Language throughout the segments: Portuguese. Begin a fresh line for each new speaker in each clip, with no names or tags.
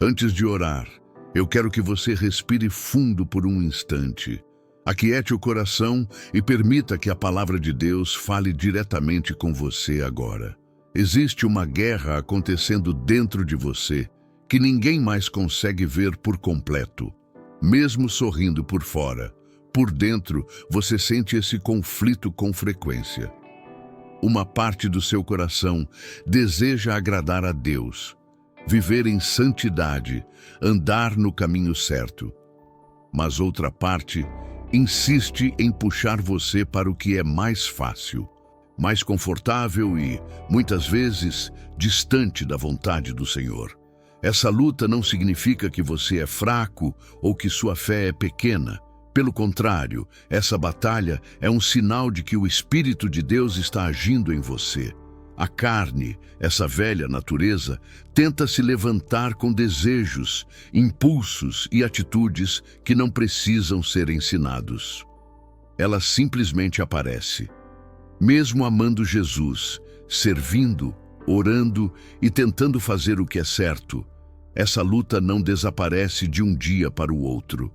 Antes de orar, eu quero que você respire fundo por um instante. Aquiete o coração e permita que a palavra de Deus fale diretamente com você agora. Existe uma guerra acontecendo dentro de você que ninguém mais consegue ver por completo. Mesmo sorrindo por fora, por dentro você sente esse conflito com frequência. Uma parte do seu coração deseja agradar a Deus, viver em santidade, andar no caminho certo. Mas outra parte insiste em puxar você para o que é mais fácil, mais confortável e, muitas vezes, distante da vontade do Senhor. Essa luta não significa que você é fraco ou que sua fé é pequena. Pelo contrário, essa batalha é um sinal de que o Espírito de Deus está agindo em você. A carne, essa velha natureza, tenta se levantar com desejos, impulsos e atitudes que não precisam ser ensinados. Ela simplesmente aparece. Mesmo amando Jesus, servindo, orando e tentando fazer o que é certo, essa luta não desaparece de um dia para o outro.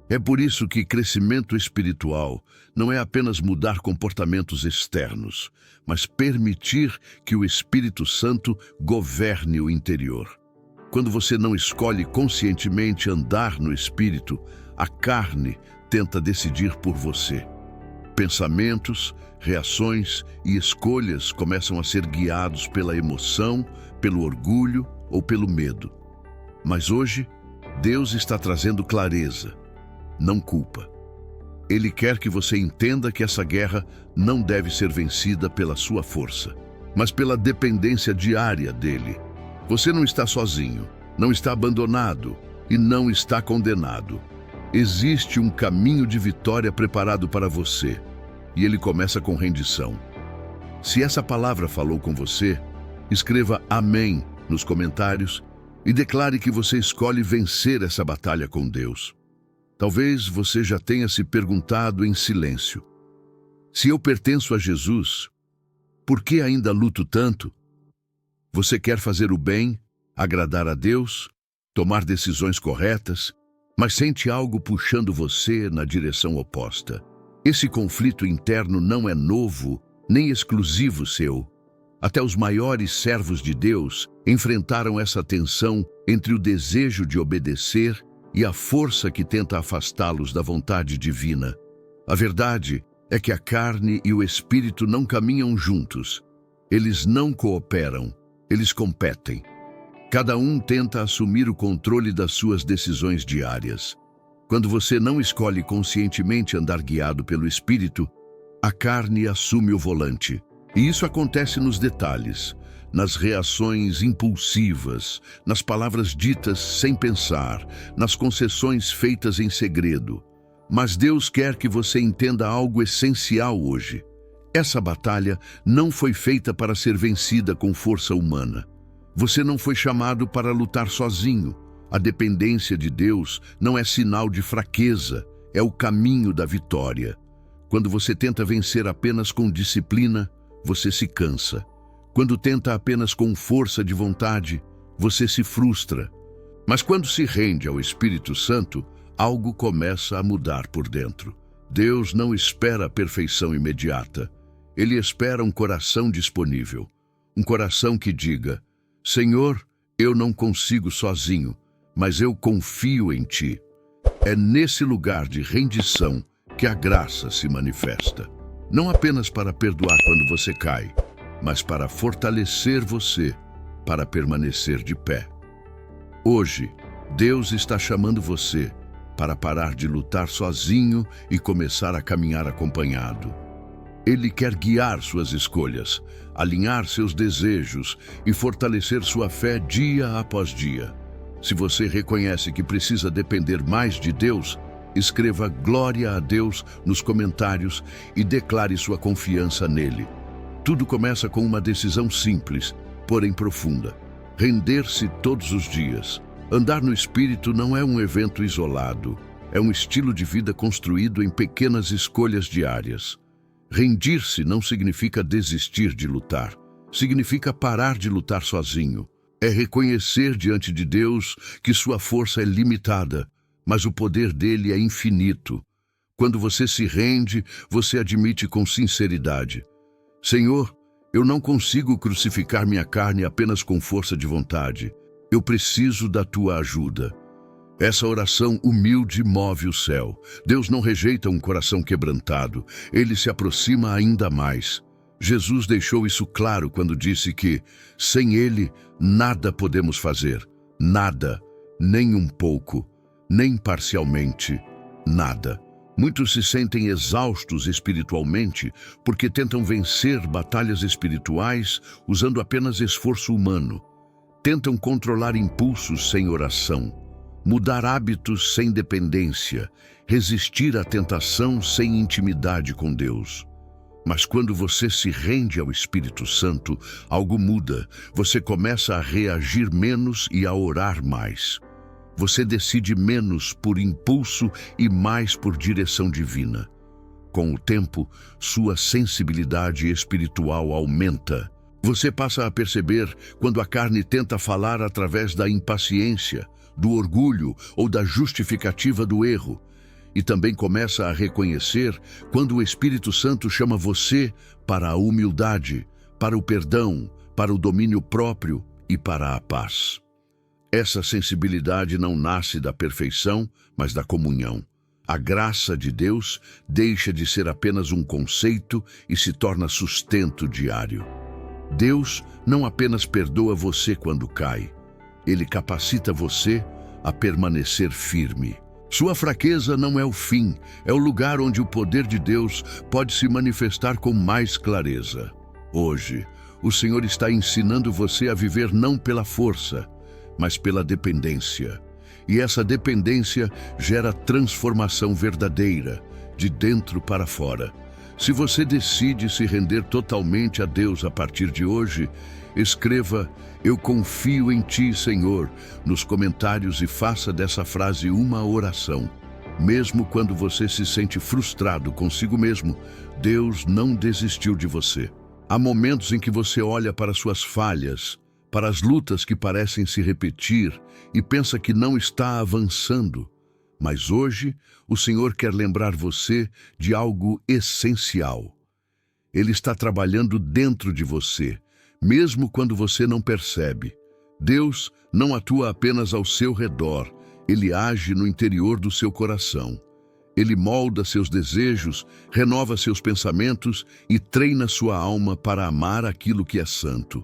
É por isso que crescimento espiritual não é apenas mudar comportamentos externos, mas permitir que o Espírito Santo governe o interior. Quando você não escolhe conscientemente andar no Espírito, a carne tenta decidir por você. Pensamentos, reações e escolhas começam a ser guiados pela emoção, pelo orgulho ou pelo medo. Mas hoje, Deus está trazendo clareza, não culpa. Ele quer que você entenda que essa guerra não deve ser vencida pela sua força, mas pela dependência diária dele. Você não está sozinho, não está abandonado e não está condenado. Existe um caminho de vitória preparado para você, e ele começa com rendição. Se essa palavra falou com você, escreva amém nos comentários e declare que você escolhe vencer essa batalha com Deus. Talvez você já tenha se perguntado em silêncio: se eu pertenço a Jesus, por que ainda luto tanto? Você quer fazer o bem, agradar a Deus, tomar decisões corretas, mas sente algo puxando você na direção oposta. Esse conflito interno não é novo, nem exclusivo seu. Até os maiores servos de Deus enfrentaram essa tensão entre o desejo de obedecer e a força que tenta afastá-los da vontade divina. A verdade é que a carne e o espírito não caminham juntos. Eles não cooperam, eles competem. Cada um tenta assumir o controle das suas decisões diárias. Quando você não escolhe conscientemente andar guiado pelo espírito, a carne assume o volante. E isso acontece nos detalhes, nas reações impulsivas, nas palavras ditas sem pensar, nas concessões feitas em segredo. Mas Deus quer que você entenda algo essencial hoje. Essa batalha não foi feita para ser vencida com força humana. Você não foi chamado para lutar sozinho. A dependência de Deus não é sinal de fraqueza, é o caminho da vitória. Quando você tenta vencer apenas com disciplina, você se cansa. Quando tenta apenas com força de vontade, você se frustra. Mas quando se rende ao Espírito Santo, algo começa a mudar por dentro. Deus não espera a perfeição imediata. Ele espera um coração disponível. Um coração que diga: Senhor, eu não consigo sozinho, mas eu confio em Ti. É nesse lugar de rendição que a graça se manifesta. Não apenas para perdoar quando você cai, mas para fortalecer você, para permanecer de pé. Hoje, Deus está chamando você para parar de lutar sozinho e começar a caminhar acompanhado. Ele quer guiar suas escolhas, alinhar seus desejos e fortalecer sua fé dia após dia. Se você reconhece que precisa depender mais de Deus, escreva glória a Deus nos comentários e declare sua confiança nele. Tudo começa com uma decisão simples, porém profunda: render-se todos os dias. Andar no Espírito não é um evento isolado, é um estilo de vida construído em pequenas escolhas diárias. Rendir-se não significa desistir de lutar, significa parar de lutar sozinho. É reconhecer diante de Deus que sua força é limitada, mas o poder dele é infinito. Quando você se rende, você admite com sinceridade: Senhor, eu não consigo crucificar minha carne apenas com força de vontade. Eu preciso da tua ajuda. Essa oração humilde move o céu. Deus não rejeita um coração quebrantado. Ele se aproxima ainda mais. Jesus deixou isso claro quando disse que, sem Ele, nada podemos fazer. Nada, nem um pouco, nem parcialmente, nada. Muitos se sentem exaustos espiritualmente porque tentam vencer batalhas espirituais usando apenas esforço humano. Tentam controlar impulsos sem oração, mudar hábitos sem dependência, resistir à tentação sem intimidade com Deus. Mas quando você se rende ao Espírito Santo, algo muda. Você começa a reagir menos e a orar mais. Você decide menos por impulso e mais por direção divina. Com o tempo, sua sensibilidade espiritual aumenta. Você passa a perceber quando a carne tenta falar através da impaciência, do orgulho ou da justificativa do erro. E também começa a reconhecer quando o Espírito Santo chama você para a humildade, para o perdão, para o domínio próprio e para a paz. Essa sensibilidade não nasce da perfeição, mas da comunhão. A graça de Deus deixa de ser apenas um conceito e se torna sustento diário. Deus não apenas perdoa você quando cai, Ele capacita você a permanecer firme. Sua fraqueza não é o fim, é o lugar onde o poder de Deus pode se manifestar com mais clareza. Hoje, o Senhor está ensinando você a viver não pela força, mas pela dependência. E essa dependência gera transformação verdadeira, de dentro para fora. Se você decide se render totalmente a Deus a partir de hoje, escreva "Eu confio em Ti, Senhor", nos comentários e faça dessa frase uma oração. Mesmo quando você se sente frustrado consigo mesmo, Deus não desistiu de você. Há momentos em que você olha para suas falhas, para as lutas que parecem se repetir e pensa que não está avançando. Mas hoje, o Senhor quer lembrar você de algo essencial. Ele está trabalhando dentro de você, mesmo quando você não percebe. Deus não atua apenas ao seu redor, Ele age no interior do seu coração. Ele molda seus desejos, renova seus pensamentos e treina sua alma para amar aquilo que é santo.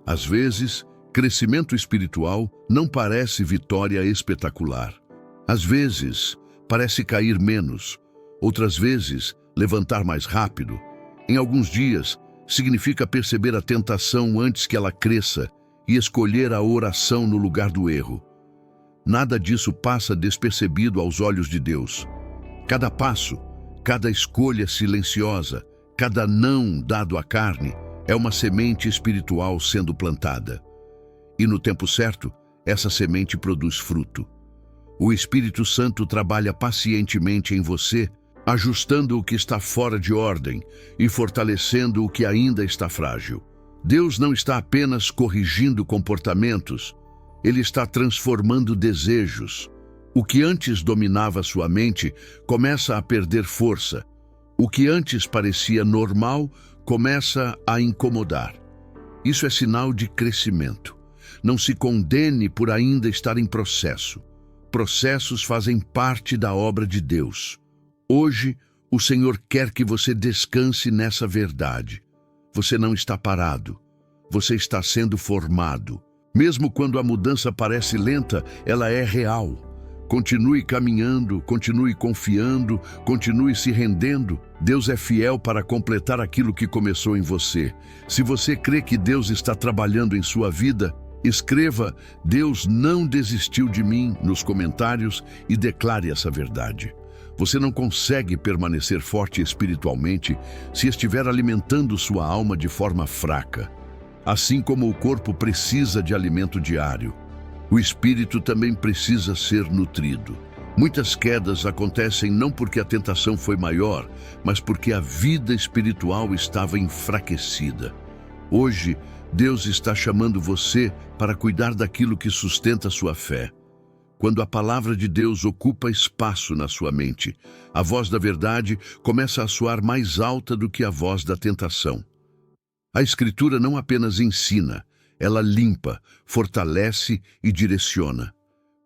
Às vezes, crescimento espiritual não parece vitória espetacular. Às vezes, parece cair menos. Outras vezes, levantar mais rápido. Em alguns dias, significa perceber a tentação antes que ela cresça e escolher a oração no lugar do erro. Nada disso passa despercebido aos olhos de Deus. Cada passo, cada escolha silenciosa, cada não dado à carne, é uma semente espiritual sendo plantada. E no tempo certo, essa semente produz fruto. O Espírito Santo trabalha pacientemente em você, ajustando o que está fora de ordem e fortalecendo o que ainda está frágil. Deus não está apenas corrigindo comportamentos, Ele está transformando desejos. O que antes dominava sua mente começa a perder força. O que antes parecia normal começa a incomodar. Isso é sinal de crescimento. Não se condene por ainda estar em processo. Processos fazem parte da obra de Deus. Hoje, o Senhor quer que você descanse nessa verdade. Você não está parado. Você está sendo formado. Mesmo quando a mudança parece lenta, ela é real. Continue caminhando, continue confiando, continue se rendendo. Deus é fiel para completar aquilo que começou em você. Se você crê que Deus está trabalhando em sua vida, escreva "Deus não desistiu de mim" nos comentários e declare essa verdade. Você não consegue permanecer forte espiritualmente se estiver alimentando sua alma de forma fraca. Assim como o corpo precisa de alimento diário, o espírito também precisa ser nutrido. Muitas quedas acontecem não porque a tentação foi maior, mas porque a vida espiritual estava enfraquecida. Hoje, Deus está chamando você para cuidar daquilo que sustenta sua fé. Quando a palavra de Deus ocupa espaço na sua mente, a voz da verdade começa a soar mais alta do que a voz da tentação. A Escritura não apenas ensina, ela limpa, fortalece e direciona.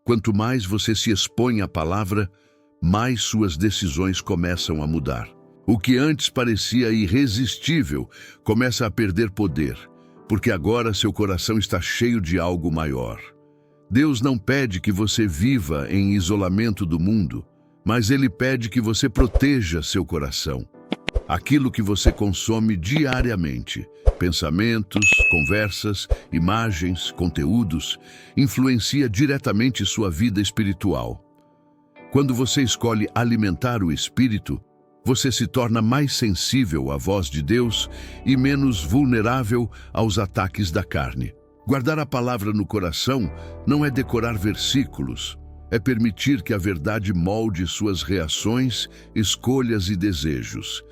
Quanto mais você se expõe à palavra, mais suas decisões começam a mudar. O que antes parecia irresistível começa a perder poder, porque agora seu coração está cheio de algo maior. Deus não pede que você viva em isolamento do mundo, mas Ele pede que você proteja seu coração. Aquilo que você consome diariamente, pensamentos, conversas, imagens, conteúdos, influencia diretamente sua vida espiritual. Quando você escolhe alimentar o espírito, você se torna mais sensível à voz de Deus e menos vulnerável aos ataques da carne. Guardar a palavra no coração não é decorar versículos, é permitir que a verdade molde suas reações, escolhas e desejos.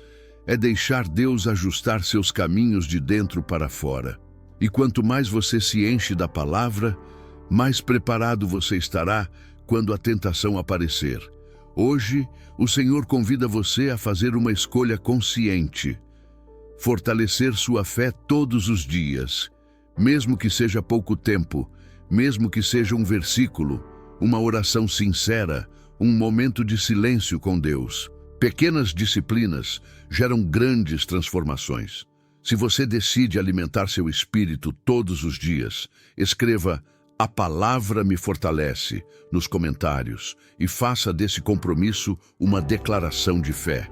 É deixar Deus ajustar seus caminhos de dentro para fora. E quanto mais você se enche da palavra, mais preparado você estará quando a tentação aparecer. Hoje, o Senhor convida você a fazer uma escolha consciente. Fortalecer sua fé todos os dias, mesmo que seja pouco tempo, mesmo que seja um versículo, uma oração sincera, um momento de silêncio com Deus. Pequenas disciplinas geram grandes transformações. Se você decide alimentar seu espírito todos os dias, escreva "A palavra me fortalece" nos comentários e faça desse compromisso uma declaração de fé.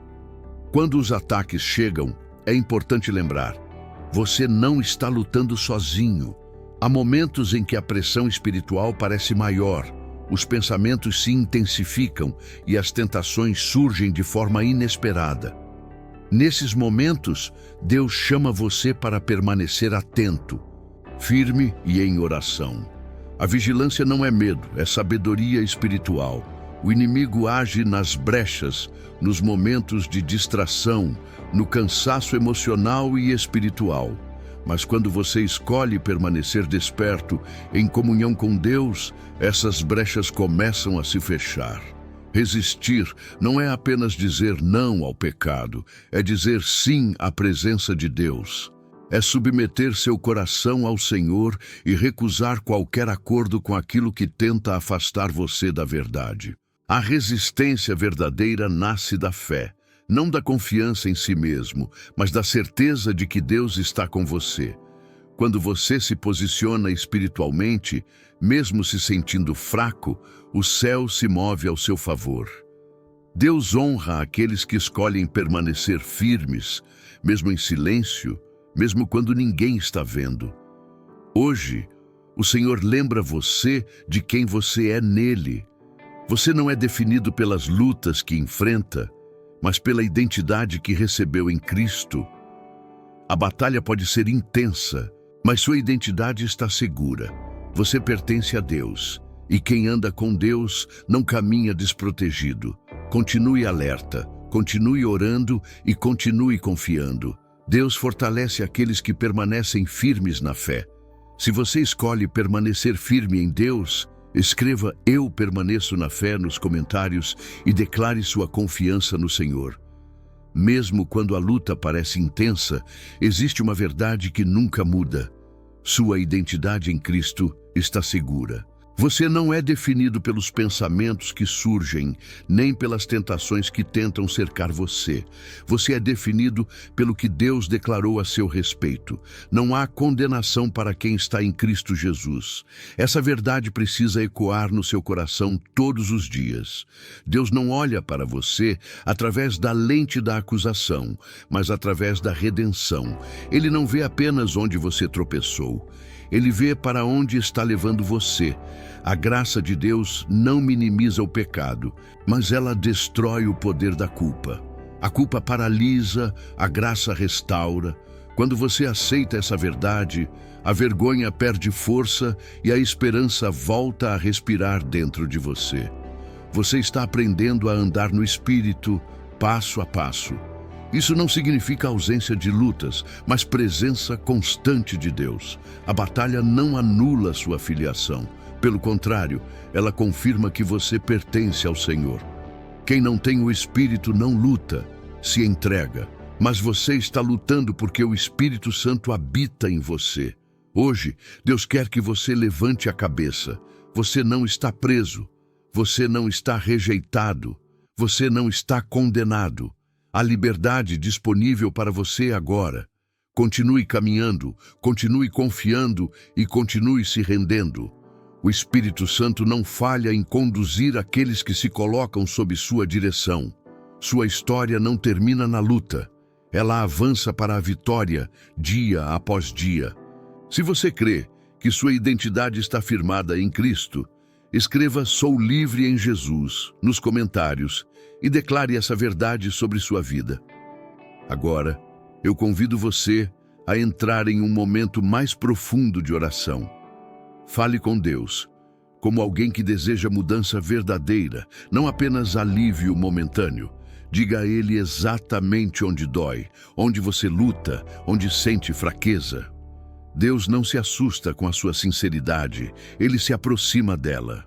Quando os ataques chegam, é importante lembrar: você não está lutando sozinho. Há momentos em que a pressão espiritual parece maior, os pensamentos se intensificam e as tentações surgem de forma inesperada. Nesses momentos, Deus chama você para permanecer atento, firme e em oração. A vigilância não é medo, é sabedoria espiritual. O inimigo age nas brechas, nos momentos de distração, no cansaço emocional e espiritual. Mas quando você escolhe permanecer desperto, em comunhão com Deus, essas brechas começam a se fechar. Resistir não é apenas dizer não ao pecado, é dizer sim à presença de Deus. É submeter seu coração ao Senhor e recusar qualquer acordo com aquilo que tenta afastar você da verdade. A resistência verdadeira nasce da fé, não da confiança em si mesmo, mas da certeza de que Deus está com você. Quando você se posiciona espiritualmente, mesmo se sentindo fraco, o céu se move ao seu favor. Deus honra aqueles que escolhem permanecer firmes, mesmo em silêncio, mesmo quando ninguém está vendo. Hoje, o Senhor lembra você de quem você é nele. Você não é definido pelas lutas que enfrenta, mas pela identidade que recebeu em Cristo. A batalha pode ser intensa, mas sua identidade está segura. Você pertence a Deus, e quem anda com Deus não caminha desprotegido. Continue alerta, continue orando e continue confiando. Deus fortalece aqueles que permanecem firmes na fé. Se você escolhe permanecer firme em Deus, escreva "Eu permaneço na fé" nos comentários e declare sua confiança no Senhor. Mesmo quando a luta parece intensa, existe uma verdade que nunca muda. Sua identidade em Cristo está segura. Você não é definido pelos pensamentos que surgem, nem pelas tentações que tentam cercar você. Você é definido pelo que Deus declarou a seu respeito. Não há condenação para quem está em Cristo Jesus. Essa verdade precisa ecoar no seu coração todos os dias. Deus não olha para você através da lente da acusação, mas através da redenção. Ele não vê apenas onde você tropeçou. Ele vê para onde está levando você. A graça de Deus não minimiza o pecado, mas ela destrói o poder da culpa. A culpa paralisa, a graça restaura. Quando você aceita essa verdade, a vergonha perde força e a esperança volta a respirar dentro de você. Você está aprendendo a andar no Espírito, passo a passo. Isso não significa ausência de lutas, mas presença constante de Deus. A batalha não anula sua filiação. Pelo contrário, ela confirma que você pertence ao Senhor. Quem não tem o Espírito não luta, se entrega. Mas você está lutando porque o Espírito Santo habita em você. Hoje, Deus quer que você levante a cabeça. Você não está preso. Você não está rejeitado. Você não está condenado. Há liberdade disponível para você agora. Continue caminhando, continue confiando e continue se rendendo. O Espírito Santo não falha em conduzir aqueles que se colocam sob sua direção. Sua história não termina na luta. Ela avança para a vitória, dia após dia. Se você crê que sua identidade está firmada em Cristo, escreva "Sou livre em Jesus" nos comentários e declare essa verdade sobre sua vida. Agora, eu convido você a entrar em um momento mais profundo de oração. Fale com Deus, como alguém que deseja mudança verdadeira, não apenas alívio momentâneo. Diga a Ele exatamente onde dói, onde você luta, onde sente fraqueza. Deus não se assusta com a sua sinceridade, Ele se aproxima dela.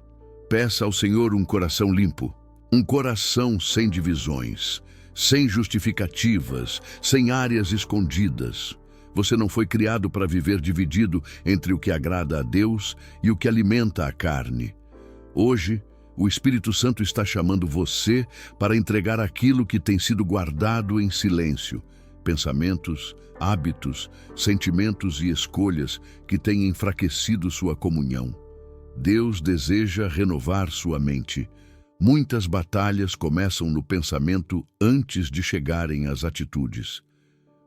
Peça ao Senhor um coração limpo, um coração sem divisões, sem justificativas, sem áreas escondidas. Você não foi criado para viver dividido entre o que agrada a Deus e o que alimenta a carne. Hoje, o Espírito Santo está chamando você para entregar aquilo que tem sido guardado em silêncio. Pensamentos, hábitos, sentimentos e escolhas que têm enfraquecido sua comunhão. Deus deseja renovar sua mente. Muitas batalhas começam no pensamento antes de chegarem às atitudes.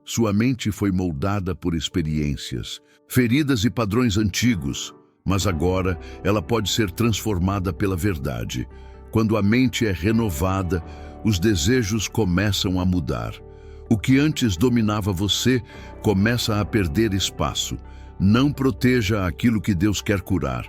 Sua mente foi moldada por experiências, feridas e padrões antigos, mas agora ela pode ser transformada pela verdade. Quando a mente é renovada, os desejos começam a mudar. O que antes dominava você começa a perder espaço. Não proteja aquilo que Deus quer curar.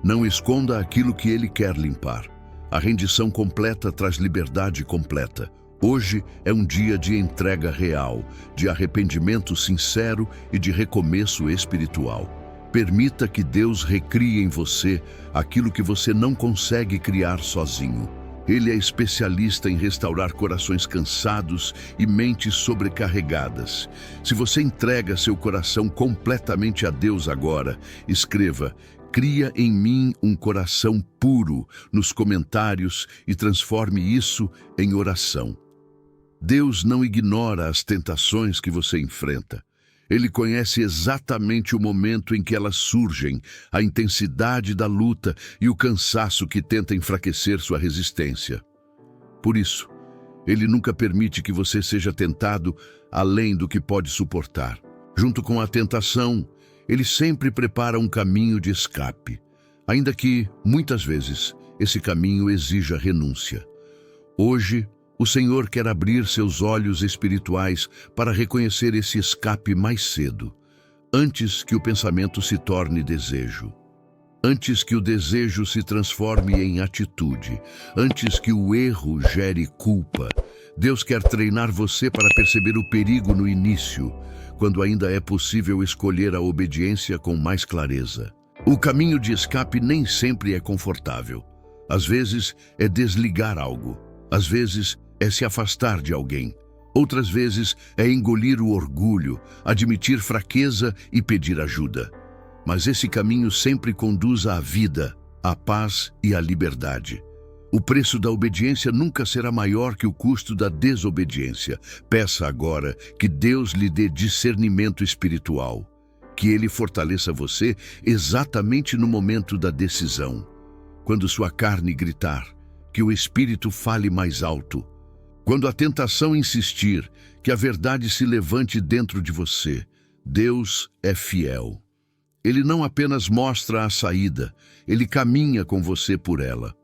Não esconda aquilo que Ele quer limpar. A rendição completa traz liberdade completa. Hoje é um dia de entrega real, de arrependimento sincero e de recomeço espiritual. Permita que Deus recrie em você aquilo que você não consegue criar sozinho. Ele é especialista em restaurar corações cansados e mentes sobrecarregadas. Se você entrega seu coração completamente a Deus agora, escreva "Cria em mim um coração puro" nos comentários e transforme isso em oração. Deus não ignora as tentações que você enfrenta. Ele conhece exatamente o momento em que elas surgem, a intensidade da luta e o cansaço que tenta enfraquecer sua resistência. Por isso, Ele nunca permite que você seja tentado além do que pode suportar. Junto com a tentação, Ele sempre prepara um caminho de escape, ainda que, muitas vezes, esse caminho exija renúncia. Hoje, o Senhor quer abrir seus olhos espirituais para reconhecer esse escape mais cedo, antes que o pensamento se torne desejo, antes que o desejo se transforme em atitude, antes que o erro gere culpa. Deus quer treinar você para perceber o perigo no início, quando ainda é possível escolher a obediência com mais clareza. O caminho de escape nem sempre é confortável. Às vezes é desligar algo, às vezes é se afastar de alguém. Outras vezes é engolir o orgulho, admitir fraqueza e pedir ajuda. Mas esse caminho sempre conduz à vida, à paz e à liberdade. O preço da obediência nunca será maior que o custo da desobediência. Peça agora que Deus lhe dê discernimento espiritual, que Ele fortaleça você exatamente no momento da decisão. Quando sua carne gritar, que o Espírito fale mais alto. Quando a tentação insistir, que a verdade se levante dentro de você. Deus é fiel. Ele não apenas mostra a saída, Ele caminha com você por ela.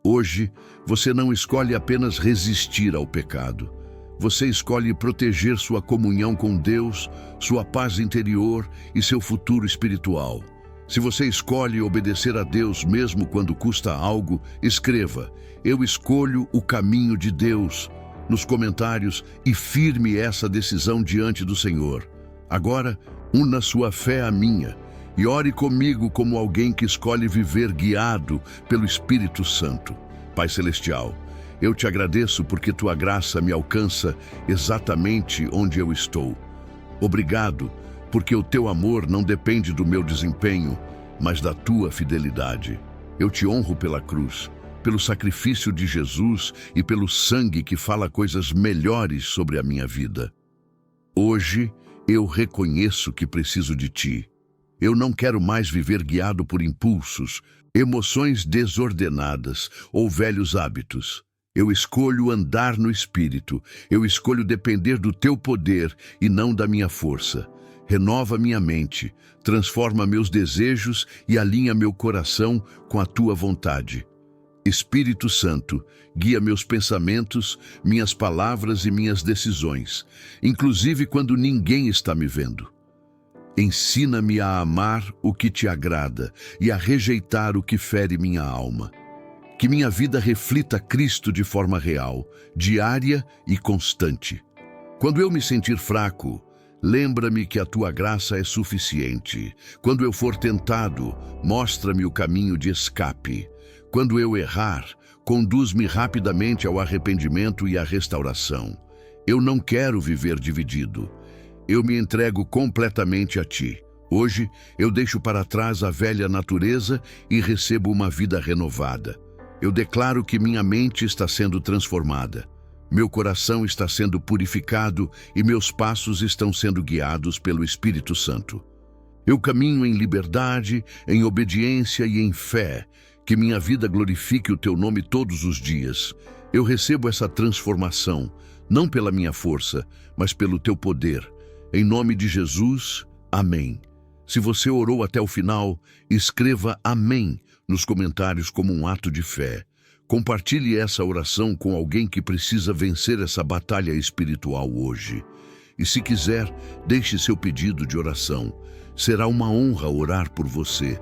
Hoje, você não escolhe apenas resistir ao pecado. Você escolhe proteger sua comunhão com Deus, sua paz interior e seu futuro espiritual. Se você escolhe obedecer a Deus mesmo quando custa algo, escreva: "Eu escolho o caminho de Deus", nos comentários e firme essa decisão diante do Senhor. Agora, una sua fé à minha e ore comigo como alguém que escolhe viver guiado pelo Espírito Santo. Pai Celestial, eu te agradeço porque tua graça me alcança exatamente onde eu estou. Obrigado, porque o teu amor não depende do meu desempenho, mas da tua fidelidade. Eu te honro pela cruz, pelo sacrifício de Jesus e pelo sangue que fala coisas melhores sobre a minha vida. Hoje, eu reconheço que preciso de ti. Eu não quero mais viver guiado por impulsos, emoções desordenadas ou velhos hábitos. Eu escolho andar no Espírito, eu escolho depender do teu poder e não da minha força. Renova minha mente, transforma meus desejos e alinha meu coração com a tua vontade. Espírito Santo, guia meus pensamentos, minhas palavras e minhas decisões, inclusive quando ninguém está me vendo. Ensina-me a amar o que te agrada e a rejeitar o que fere minha alma. Que minha vida reflita Cristo de forma real, diária e constante. Quando eu me sentir fraco, lembra-me que a tua graça é suficiente. Quando eu for tentado, mostra-me o caminho de escape. Quando eu errar, conduz-me rapidamente ao arrependimento e à restauração. Eu não quero viver dividido. Eu me entrego completamente a ti. Hoje, eu deixo para trás a velha natureza e recebo uma vida renovada. Eu declaro que minha mente está sendo transformada. Meu coração está sendo purificado e meus passos estão sendo guiados pelo Espírito Santo. Eu caminho em liberdade, em obediência e em fé, que minha vida glorifique o teu nome todos os dias. Eu recebo essa transformação, não pela minha força, mas pelo teu poder. Em nome de Jesus, amém. Se você orou até o final, escreva amém nos comentários como um ato de fé. Compartilhe essa oração com alguém que precisa vencer essa batalha espiritual hoje. E se quiser, deixe seu pedido de oração. Será uma honra orar por você.